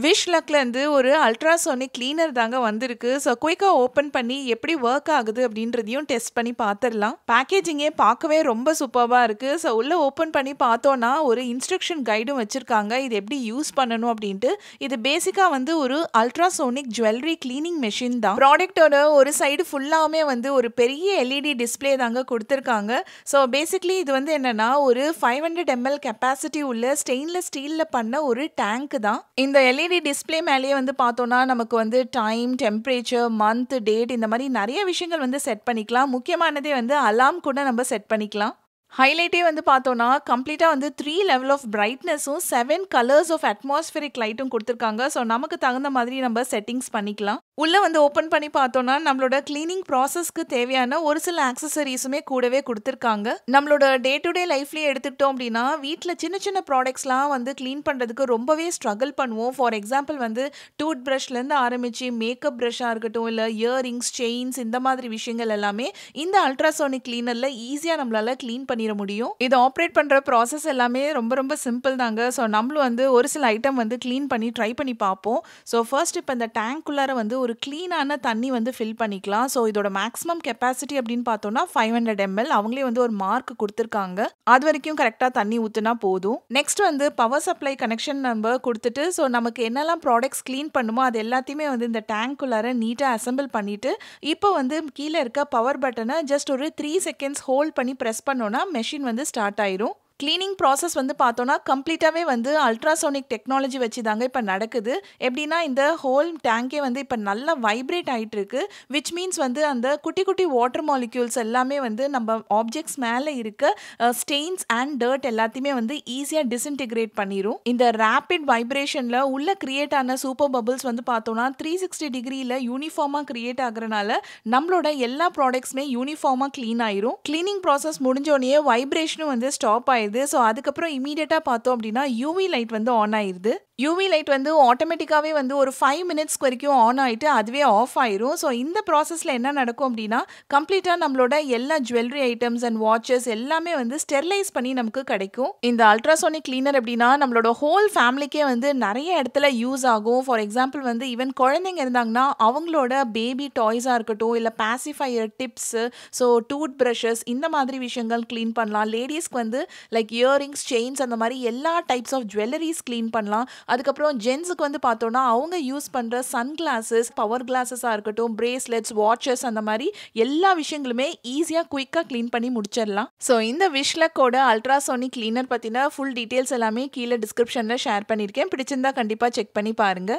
Wish லக்லேருந்து ஒரு ultrasonic cleaner தாங்க வந்திருக்கு. ஸோ குயிக்காக ஓப்பன் பண்ணி எப்படி ஒர்க் ஆகுது அப்படின்றதையும் டெஸ்ட் பண்ணி பார்த்துடலாம். பேக்கேஜிங்கே பார்க்கவே ரொம்ப சூப்பராக இருக்குது. ஸோ உள்ளே ஓப்பன் பண்ணி பார்த்தோன்னா ஒரு இன்ஸ்ட்ரக்ஷன் கைடும் வச்சுருக்காங்க, இது எப்படி யூஸ் பண்ணணும் அப்படின்ட்டு. இது பேசிக்காக வந்து ஒரு அல்ட்ராசோனிக் ஜுவல்லரி கிளீனிங் மெஷின் தான். ப்ராடக்டோட ஒரு சைடு ஃபுல்லாகவே வந்து ஒரு பெரிய எல்இடி டிஸ்பிளே தாங்க கொடுத்துருக்காங்க. ஸோ பேசிக்லி இது வந்து என்னென்னா ஒரு 500 ml கெப்பாசிட்டி உள்ள ஸ்டெயின்லெஸ் ஸ்டீலில் பண்ண ஒரு டேங்க் தான். இந்த எல்இடி டிஸ்பிளே மேலேயே வந்து பார்த்தோன்னா நமக்கு வந்து டைம், டெம்பரேச்சர், மந்த், டேட் இந்த மாதிரி நிறைய விஷயங்கள் வந்து செட் பண்ணிக்கலாம். முக்கியமானதே வந்து அலாம் கூட நம்ம செட் பண்ணிக்கலாம். ஹைலைட்டே வந்து பார்த்தோன்னா கம்ப்ளீட்டாக வந்து 3 லெவல் ஆஃப் பிரைட்னஸும் 7 கலர்ஸ் ஆஃப் அட்மாஸ்பியரிக் லைட்டும் கொடுத்துருக்காங்க. ஸோ நமக்கு தகுந்த மாதிரி நம்ம செட்டிங்ஸ் பண்ணிக்கலாம். உள்ளே வந்து ஓப்பன் பண்ணி பார்த்தோன்னா நம்மளோட கிளீனிங் ப்ராசஸ்க்கு தேவையான ஒரு சில ஆக்சசரிஸுமே கூடவே கொடுத்துருக்காங்க. நம்மளோட டே டு டே லைஃப்லேயே எடுத்துக்கிட்டோம் அப்படின்னா வீட்டில் சின்ன சின்ன ப்ராடக்ட்ஸ்லாம் வந்து க்ளீன் பண்ணுறதுக்கு ரொம்பவே ஸ்ட்ரகிள் பண்ணுவோம். ஃபார் எக்ஸாம்பிள் வந்து டூத் ப்ரஷ்லேருந்து ஆரம்பித்து மேக்கப் ப்ரஷ்ஷாக இருக்கட்டும், இல்லை இயரிங்ஸ், செயின்ஸ் இந்த மாதிரி விஷயங்கள் எல்லாமே இந்த அல்ட்ராசோனிக் கிளீனரில் ஈஸியாக நம்மளால் க்ளீன் பண்ணிட முடியும். இது ஆப்ரேட் பண்ணுற ப்ராசஸ் எல்லாமே ரொம்ப ரொம்ப சிம்பிள் தாங்க. ஸோ நம்மளும் வந்து ஒரு சில ஐட்டம் வந்து க்ளீன் பண்ணி ட்ரை பண்ணி பார்ப்போம். ஸோ ஃபர்ஸ்ட் இப்போ இந்த டேங்க்குள்ளார வந்து ஒரு க்ளீனான தண்ணி வந்து ஃபில் பண்ணிக்கலாம். ஸோ இதோட மேக்ஸிமம் கெப்பாசிட்டி அப்படின்னு பார்த்தோம்னா 500 ml. அவங்களே வந்து ஒரு மார்க் கொடுத்துருக்காங்க, அது வரைக்கும் கரெக்டாக தண்ணி ஊற்றுனா போதும். நெக்ஸ்ட் வந்து பவர் சப்ளை கனெக்ஷன் நம்ம கொடுத்துட்டு ஸோ நமக்கு என்னெல்லாம் ப்ராடக்ட்ஸ் க்ளீன் பண்ணுமோ அது எல்லாத்தையுமே வந்து இந்த டேங்க்குள்ளார நீட்டாக அசெம்பிள் பண்ணிவிட்டு இப்போ வந்து கீழே இருக்க பவர் பட்டனை ஜஸ்ட் ஒரு 3 செகண்ட்ஸ் ஹோல்ட் பண்ணி ப்ரெஸ் பண்ணோன்னா மெஷின் வந்து ஸ்டார்ட் ஆயிரும். கிளீனிங் ப்ராசஸ் வந்து பார்த்தோன்னா கம்ப்ளீட்டாகவே வந்து அல்ட்ராசோனிக் டெக்னாலஜி வச்சு தாங்க இப்போ நடக்குது. எப்படின்னா இந்த ஹோல் டேங்கே வந்து இப்போ நல்லா வைப்ரேட் ஆகிட்டு இருக்கு. விச் மீன்ஸ் வந்து அந்த குட்டி குட்டி வாட்டர் மாலிக்யூல்ஸ் எல்லாமே வந்து நம்ம ஆப்ஜெக்ட்ஸ் மேலே இருக்க ஸ்டெயின்ஸ் அண்ட் டர்ட் எல்லாத்தையுமே வந்து ஈஸியாக டிஸ்இன்டிகிரேட் பண்ணிடும். இந்த ரேபிட் வைப்ரேஷனில் உள்ள கிரியேட் ஆன சூப்பர் பபிள்ஸ் வந்து பார்த்தோன்னா 360 டிகிரியில் யூனிஃபார்மாக கிரியேட் ஆகுறனால நம்மளோட எல்லா ப்ராடக்ட்ஸுமே யூனிஃபார்மாக க்ளீன் ஆயிரும். கிளீனிங் ப்ராசஸ் முடிஞ்சோடனே வைப்ரேஷனும் வந்து ஸ்டாப் ஆயிடுது. ஸோ அதுக்கப்புறம் இமீடியட்டாக பார்த்தோம் அப்படின்னா யூவி லைட் வந்து ஆன் ஆயிடுது. யூவி லைட் வந்து ஆட்டோமேட்டிக்காகவே வந்து ஒரு 5 மினிட்ஸ்க்கு வரைக்கும் ஆன் ஆகிட்டு அதுவே ஆஃப் ஆயிரும். ஸோ இந்த ப்ராசஸில் என்ன நடக்கும் அப்படின்னா கம்ப்ளீட்டாக நம்மளோட எல்லா ஜுவல்லரி ஐட்டம்ஸ் அண்ட் வாட்சஸ் எல்லாமே வந்து ஸ்டெர்லைஸ் பண்ணி நமக்கு கிடைக்கும். இந்த அல்ட்ராசோனிக் கிளீனர் அப்படின்னா நம்மளோட ஹோல் ஃபேமிலிக்கே வந்து நிறைய இடத்துல யூஸ் ஆகும். ஃபார் எக்ஸாம்பிள் வந்து ஈவன் குழந்தைங்க இருந்தாங்கன்னா அவங்களோட பேபி டாய்ஸாக இருக்கட்டும், இல்லை pacifier tips, so tooth brushes இந்த மாதிரி விஷயங்கள் க்ளீன் பண்ணலாம். லேடிஸ்க்கு வந்து லைக் இயரிங்ஸ், செயின்ஸ் அந்த மாதிரி எல்லா டைப்ஸ் ஆஃப் ஜுவல்லரிஸ் க்ளீன் பண்ணலாம். அதுக்கப்புறம் ஜென்ஸுக்கு வந்து பார்த்தோன்னா அவங்க யூஸ் பண்ணுற சன் கிளாஸஸ், பவர் கிளாஸஸாக இருக்கட்டும், பிரேஸ்லெட்ஸ், வாட்சஸ் அந்த மாதிரி எல்லா விஷயங்களுமே ஈஸியாக குயிக்காக க்ளீன் பண்ணி முடிச்சிடலாம். ஸோ இந்த விஷலக்கோட அல்ட்ராசோனிக் கிளீனர் பற்றின ஃபுல் டீட்டெயில்ஸ் எல்லாமே கீழே டிஸ்கிரிப்ஷனில் ஷேர் பண்ணியிருக்கேன். பிடிச்சிருந்தா கண்டிப்பாக செக் பண்ணி பாருங்கள்.